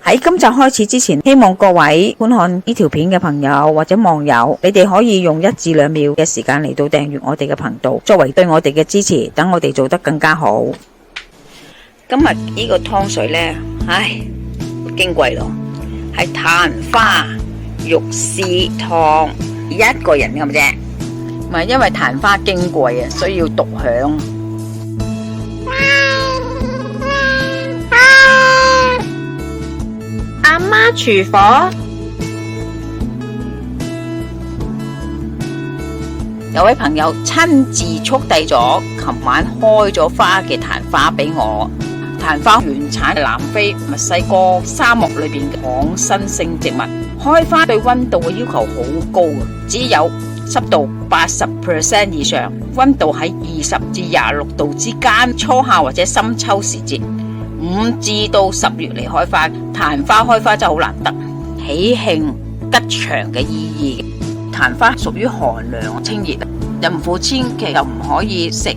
喺今集開始之前，希望各位觀看呢條片嘅朋友或者網友，你哋可以用1至2秒嘅時間嚟到訂閱我哋嘅頻道，作為對我哋嘅支持，等我哋做得更加好。今日呢個湯水呢，矜貴咯，係曇花玉絲湯，1個人咁啫。唔係因為曇花矜貴啊，所以要獨享。阿媽廚房，有位朋友親自速遞咗琴晚開咗花嘅曇花俾我。曇花原產南非墨西哥沙漠裏邊嘅仿生性植物，開花對溫度嘅要求好高啊，只有濕度80% 以上，溫度喺20至26度之間，初夏或者深秋時節，5至到10月嚟開花。曇花開花真係好難得，喜慶吉祥嘅意義。曇花屬於寒涼清熱，孕婦千祈就唔可以食。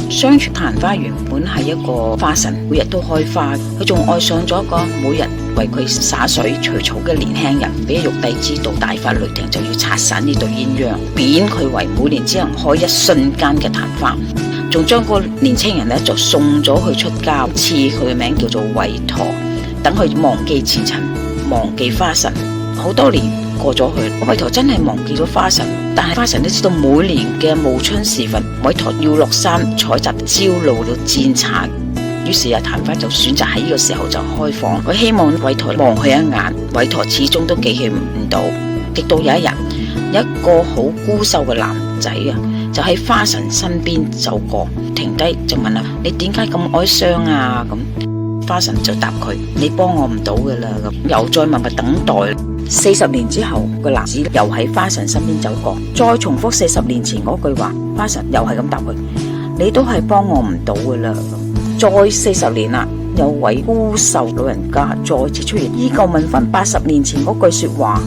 相傳曇花原本係一個花神，每日都開花，佢仲愛上咗一個每日為佢灑水除草嘅年輕人。俾玉帝知道大發雷霆就要拆散呢對鴛鴦，貶佢為每年只能開一瞬間嘅曇花，仲將個年輕人呢就送咗去出家，賜佢嘅名叫做韋陀，等佢忘記前塵，忘記花神。好多年過咗去，韋陀真係忘記咗花神，但係花神都知道每年嘅暮春時分，韋陀要落山採集朝露到煎茶，於是曇花就選擇喺呢個時候就開放。佢希望韋陀望佢一眼，韋陀始終都記起唔到。直到有一日，一個好孤瘦嘅男仔就喺花神身邊走過，停低就問啦：你點解咁哀傷啊？咁花神就答佢：你幫我唔到噶啦。咁又再默默等待。40年之後，個男子又喺花神身邊走過，再重複40年前嗰句話，花神又係咁答佢：你都係幫我唔到噶啦。再40年啦，有位孤瘦老人家再次出現，依舊問翻80年前嗰句說話：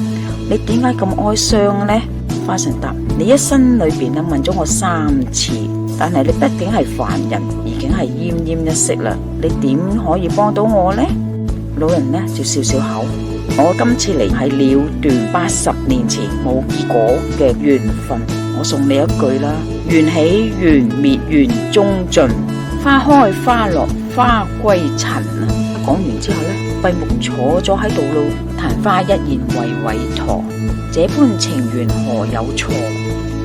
你點解咁哀傷呢？花神答：你一生裏邊問咗我3次，但係你畢竟係凡人，已經係奄奄一息啦，你點可以幫到我呢？老人呢就笑笑口：我今次嚟係了斷80年前冇結果嘅緣分，我送你一句啦：緣起緣滅緣終盡，花開花落花歸塵啊！講完之後呢，閉目坐咗喺度咯。曇花一言為韋陀：這般情緣何有錯？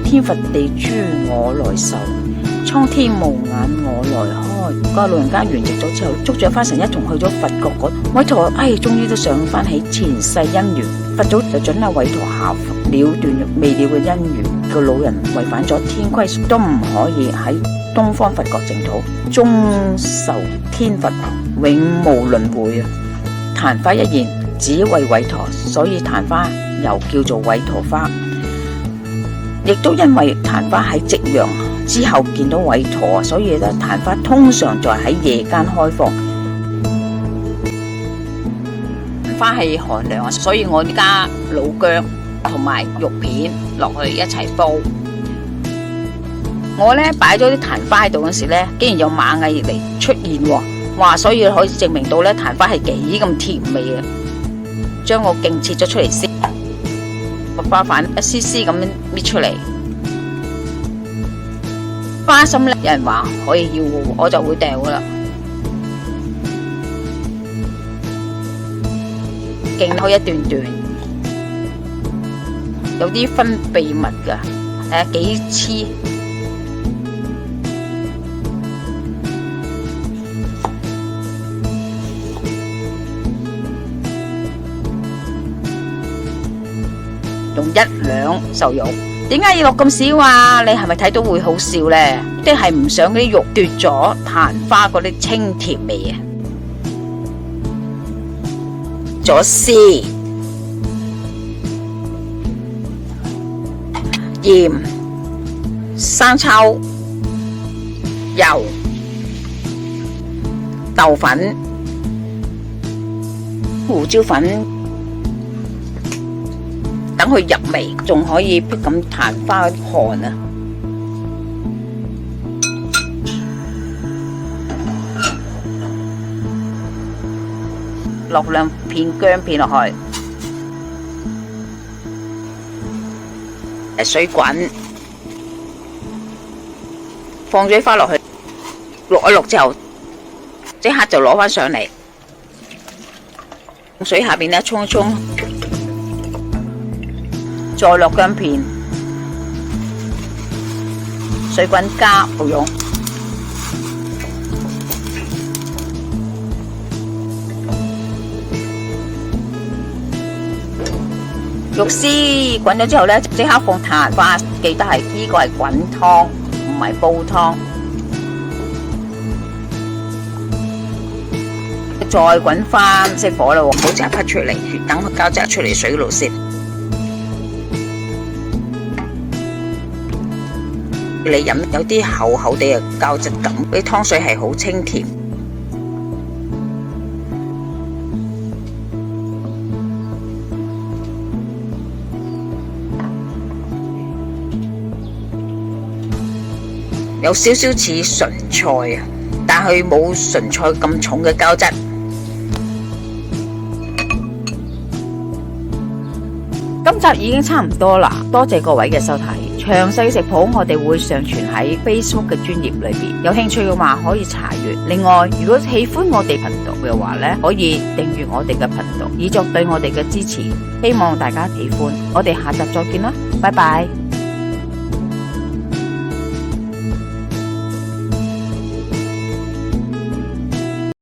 天罰地誅我來受，蒼天無眼我來開。個老人家圓寂咗之後，捉住花神一同去咗佛國嗰。韋陀終於都想翻起前世姻緣，佛祖就准阿韋陀下凡，了斷未了嘅姻緣。個老人違反咗天規，都唔可以喺東方佛國淨土終受天罰，永無輪迴啊！曇花一言只為韋陀，所以曇花又叫做韋陀花。亦都因為曇花喺夕陽之後見到韋陀，所以咧曇花通常就係喺夜間開放。花係寒涼啊，所以我加老薑同埋肉片落去一齊煲。我咧擺咗啲曇花喺度嗰時咧，竟然有螞蟻嚟出現喎！哇，所以可以證明到咧曇花係幾咁甜味啊！將個莖切咗出嚟先，個花瓣一絲絲咁搣出嚟。花心咧，有人話可以要，我就會掉噶啦。莖開一段段，有啲分泌物噶，睇下幾黐。用1兩瘦肉，點解要落咁少啊？你係咪睇到會好笑呢？即係唔想嗰啲肉奪咗曇花嗰啲清甜味啊！咗絲、鹽、生抽、油、豆粉、胡椒粉。等佢入味，仲可以辟咁曇花寒啊！落兩片薑片落去，水滾，放咗啲花落去，淥一淥之後，即刻就攞翻上嚟，水下邊呢沖一沖，再落薑片，水滾加蠔蓉。肉絲滾咗之後呢，即刻放蛋花，記得係呢個係滾湯，唔係煲湯。再滾翻熄火啦，唔好即刻出嚟，等佢膠質出嚟水度先。你飲有啲厚厚地嘅膠質感，啲湯水係好清甜。有少少似純菜啊，但係冇純菜咁重嘅膠質。今集已經差唔多啦，多謝各位嘅收睇。詳細食譜我哋會上傳喺 Facebook 嘅專頁裏邊，有興趣嘅話可以查閱。另外，如果喜歡我哋頻道嘅話呢，可以訂閱我哋嘅頻道，以作對我哋嘅支持。希望大家喜歡，我哋下集再見啦，拜拜。